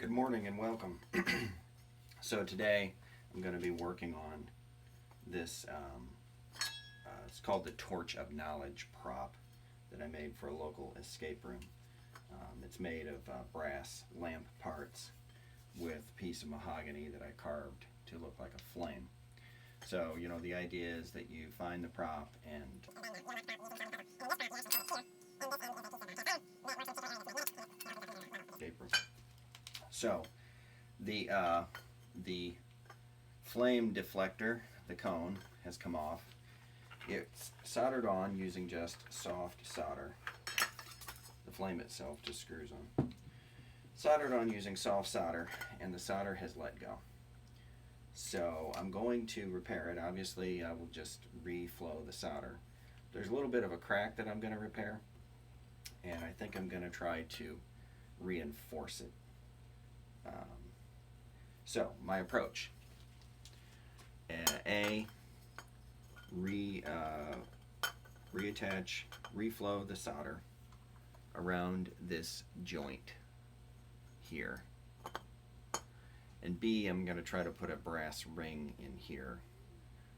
Good morning and welcome. So today I'm going to be working on this, it's called the Torch of Knowledge prop that I made for a local escape room. It's made of brass lamp parts with a piece of mahogany that I carved to look like a flame. So, the idea is that you find the prop and so the flame deflector, the cone, has come off. It's soldered on using just soft solder. The flame itself just screws on. Soldered on using soft solder, and the solder has let go. So I'm going to repair it. Obviously, I will just reflow the solder. There's a little bit of a crack that I'm going to repair, and I think I'm going to try to reinforce it. So my approach: reattach, reflow the solder around this joint here, and B, I'm going to try to put a brass ring in here,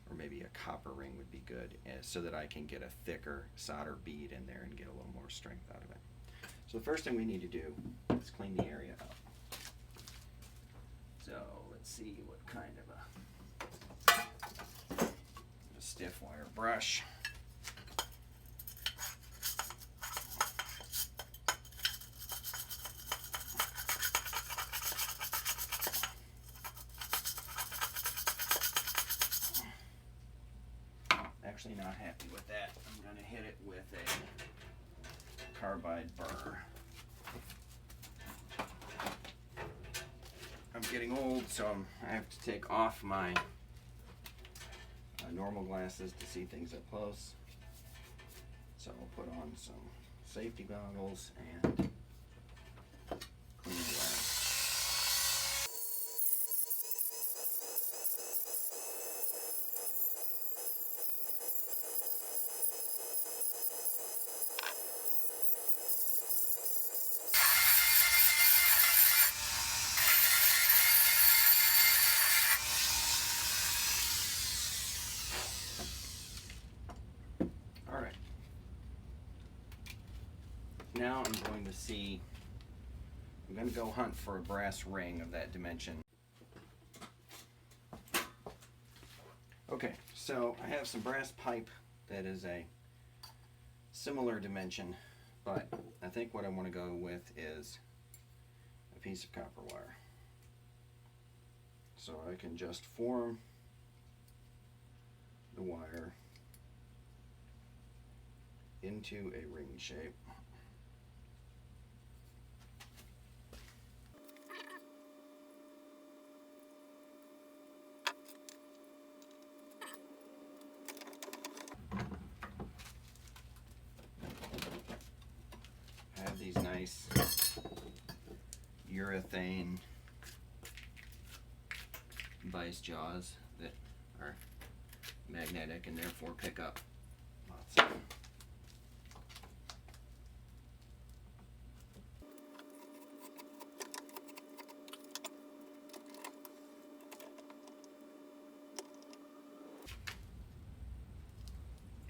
or maybe a copper ring would be good, so that I can get a thicker solder bead in there and get a little more strength out of it. So the first thing we need to do is clean the area up. So let's see what kind of a stiff wire brush. Actually not happy with that. I'm going to hit it with a carbide burr. I'm getting old, so I have to take off my normal glasses to see things up close. So I'll put on some safety goggles and clean the wire. Alright, now I'm going to go hunt for a brass ring of that dimension. Okay, so I have some brass pipe that is a similar dimension, but I think what I want to go with is a piece of copper wire. So I can just form the wire into a ring shape. I have these nice urethane vice jaws that are magnetic and therefore pick up lots of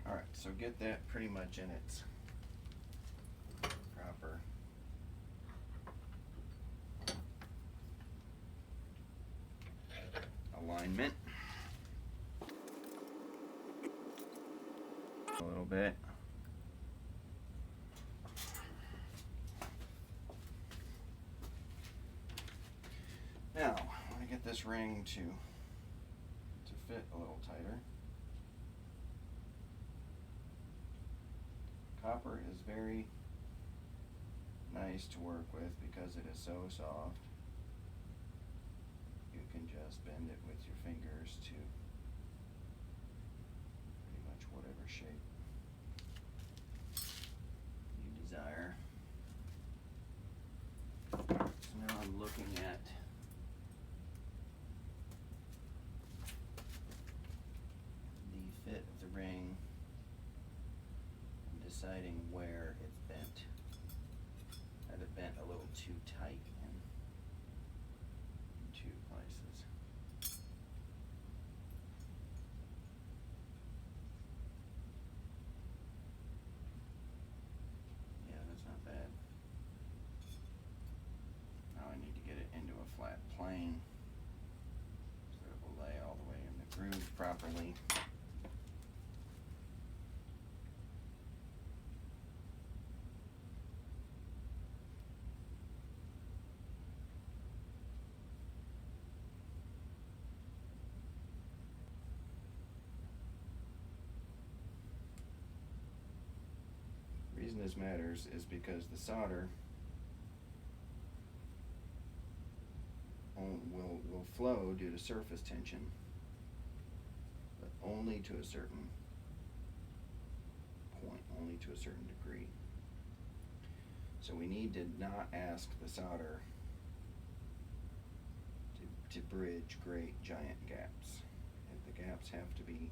Alright, so get that pretty much in its proper alignment. A little bit. Now, I want to get this ring to fit a little tighter. Copper is very nice to work with because it is so soft. You can just bend it with your fingers to pretty much whatever shape you desire. So now I'm looking at the fit of the ring and deciding where it's bent. I have it bent a little too tight, and reason this matters is because the solder will flow due to surface tension, but only to a certain point, only to a certain degree. So we need to not ask the solder to bridge great giant gaps. If the gaps have to be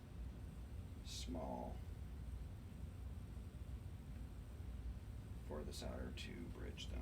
small for the solder to bridge them.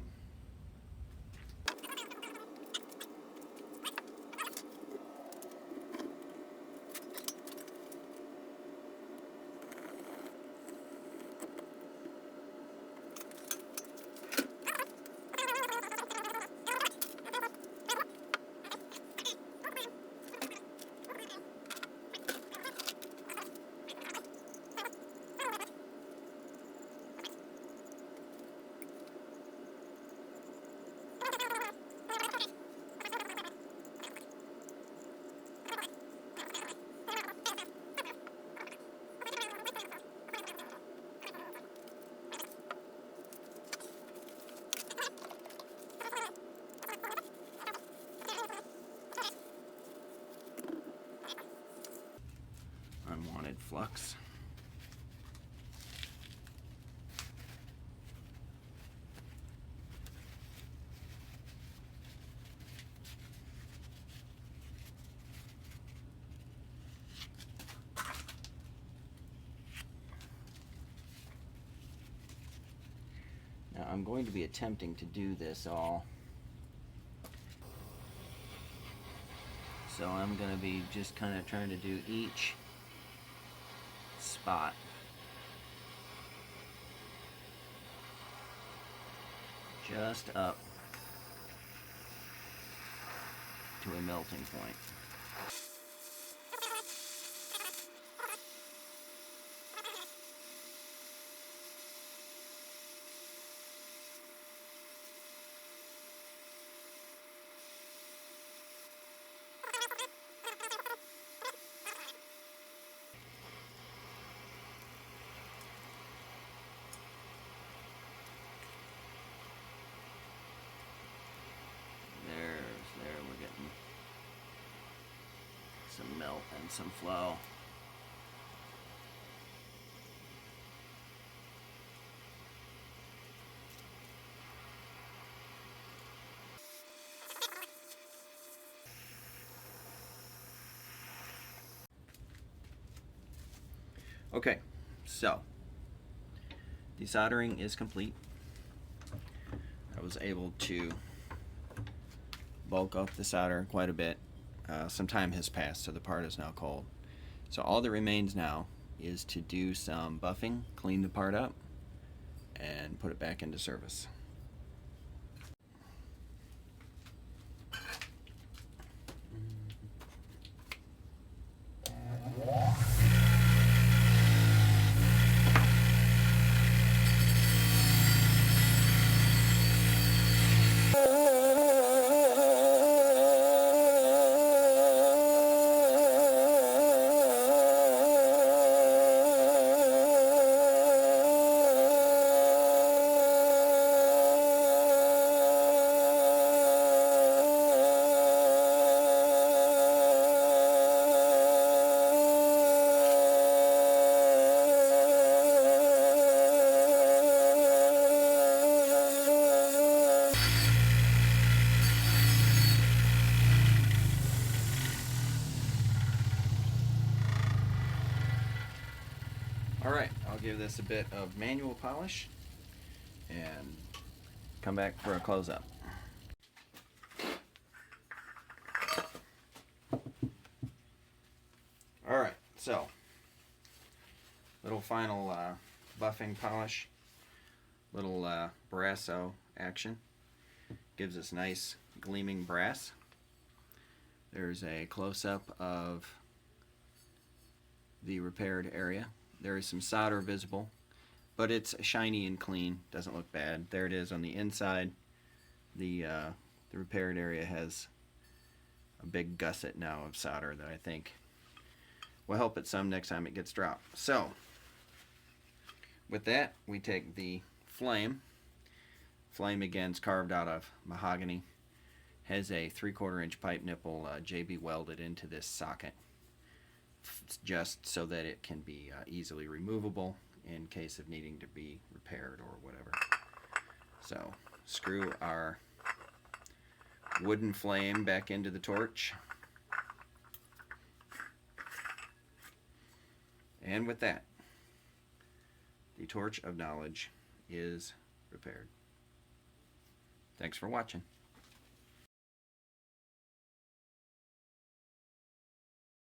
Unwanted flux. Now I'm going to be attempting to do this all. So I'm going to be just kind of trying to do each spot. Just up to a melting point. There we're getting some melt and some flow. Okay, so desoldering is complete. I was able to bulk up the solder quite a bit. Some time has passed, so the part is now cold. So all that remains now is to do some buffing, clean the part up, and put it back into service. Alright, I'll give this a bit of manual polish and come back for a close-up. Alright, so little final buffing polish, little brasso action, gives us nice gleaming brass. There's a close-up of the repaired area. There is some solder visible, but it's shiny and clean, doesn't look bad. There it is on the inside. The repaired area has a big gusset now of solder that I think will help it some next time it gets dropped. So with that, we take the flame. Flame again is carved out of mahogany. Has a 3/4 inch pipe nipple JB welded into this socket, just so that it can be easily removable in case of needing to be repaired or whatever. So screw our wooden flame back into the torch. And with that, the torch of knowledge is repaired. Thanks for watching.